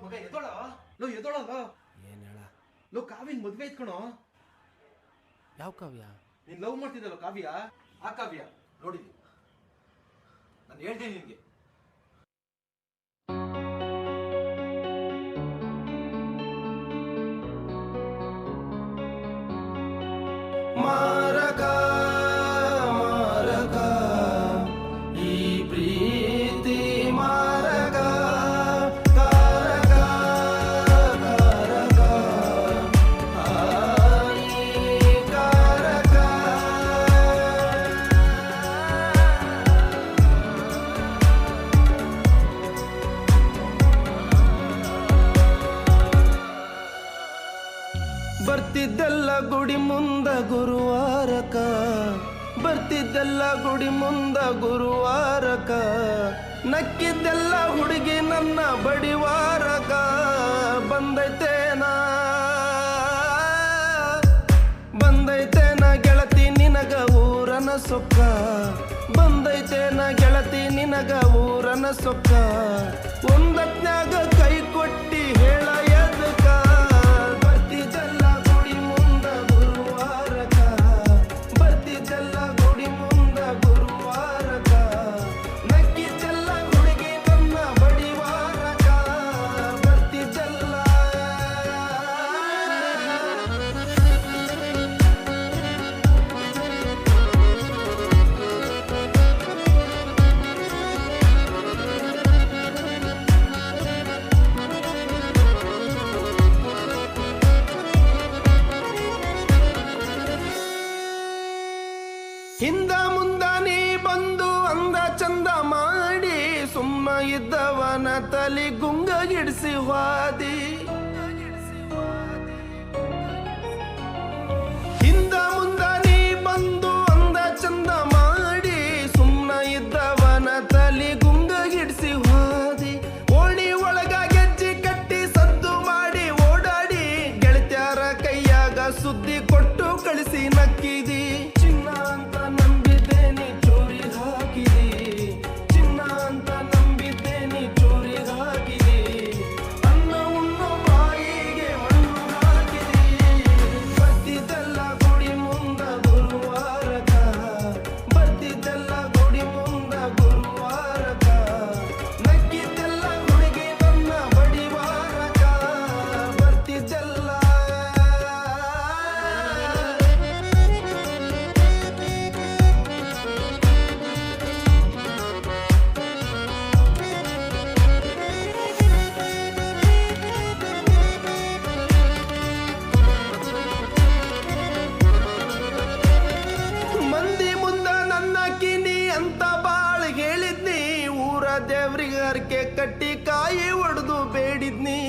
ಮಗ ಎದೋಳ ಲೋ ಎದೋಳಲ್ಲ ಏನ್ ಹೇಳ ಲೋ ಕಾವ್ಯನ್ ಮದ್ವೆ ಇತ್ಕಣೋ. ಯಾವ ಕಾವ್ಯ? ನೀನ್ ಲವ್ ಮಾಡ್ತಿದ್ದಲ್ಲ ಕಾವ್ಯ, ಆ ಕಾವ್ಯ ನೋಡಿದ್ವಿ. ನಾನು ಹೇಳ್ತೀನಿ ನಿನ್ಗೆ. ಮಾರಕ ಮಾರಕ ಈ ಪ್ರೀತಿ ಮಾರಕ ಕಾರಕ ಕಾರಕ ಕಾರಕ. ಬರ್ತಿದ್ದೆಲ್ಲ ಗುಡಿ ಮುಂದ ಗುರುವಾರಕ, ಬರ್ತಿದ್ದೆಲ್ಲ ಗುಡಿ ಮುಂದ ಗುರುವಾರಕ, ನಕ್ಕಿದ್ದೆಲ್ಲ ಹುಡುಗಿ ನನ್ನ ಬಡಿವಾರಕ. ಬಂದೈತೇನ ಬಂದೈತೇನ ಗೆಳತಿ ನಿನಗ ಊರನ ಸೊಕ್ಕ, ಬಂದೈತೇನ ಗೆಳತಿ ನಿನಗ ಊರನ ಸೊಕ್ಕ. ಒಂದತ್ನ್ಯಾಗ ಕೈ ಕೊಟ್ಟಿ ಹೇಳ ಎದಕ. ಬರ್ತಿದ್ದೆಲ್ಲ ಗುಡಿ ಮುಂದ ಗುರುವಾರಕ, ಬರ್ತಿದ್ದೆಲ್ಲ ಗುಡಿ ಮುಂದ ಗುರುವಾರಕ, ನಕ್ಕಿದ್ದೆಲ್ಲ ಹುಡುಗಿ ನನ್ನ ಬಡಿವಾರಕ. ಬರ್ತಿದ್ದೆಲ್ಲ ಹಿಂದ ಮುಂದ ನೀ ಬಂದು ಅಂದ ಚಂದ ಮಾಡಿ, ಸುಮ್ಮ ಇದ್ದವನ ತಲಿ ಗುಂಗಗಿಡಿಸಿ ವಾದಿ. ಹಿಂದ ಮುಂದ ನೀ ಬಂದು ಅಂದ ಚಂದ ಮಾಡಿ, ಸುಮ್ಮ ಇದ್ದವನ ತಲಿ ಗುಂಗಗಿಡಿಸಿ ವಾದಿ. ಓಣಿ ಒಳಗ ಗೆಜ್ಜಿ ಕಟ್ಟಿ ಸದ್ದು ಮಾಡಿ ಓಡಾಡಿ, ಗೆಳತ್ಯಾರ ಕೈಯಾಗ ಸುದ್ದಿ ಕೊಟ್ಟು ಕಳಿಸಿ ನಕ್ಕಿದಿ. ಚಿನ್ನ ಅಂತ ನಂಬಿದ್ದೇನೆ ಚೋರಿ ಹಾಕಿದಿ, ಚಿನ್ನ ಅಂತ ನಂಬಿದ್ದೇನೆ ಚೋರಿ ಹಾಕಿದಿ. ಅನ್ನ ಉಣ್ಣು ಬಾಯಿಗೆ ಮಣ್ಣು ಹಾಕಿದಿ. ಬರ್ತಿದ್ದೆಲ್ಲ ಗುಡಿ ಮುಂದ ಗುರುವಾರಕ, ಬರ್ತಿದ್ದೆಲ್ಲ ಗುಡಿ ಮುಂದ ಗುರುವಾರಕ, ನಕ್ಕಿದ್ದೆಲ್ಲ ಹುಡುಗಿ ನನ್ನ ಬಡಿವಾರಕ. ಬರ್ತಿದ್ದೆಲ್ಲ ಮಂದಿ ಮುಂದ ನನ್ನ ಕಿನಿ ಅಂತ ಬಾಳ್ ಹೇಳಿದ್ನಿ. ಊರ ದೇವ್ರಿಗೆ ಹರಕೆ ಕಟ್ಟಿ ಕಾಯಿ ಒಡೆದು ಬೇಡಿದ್ನಿ.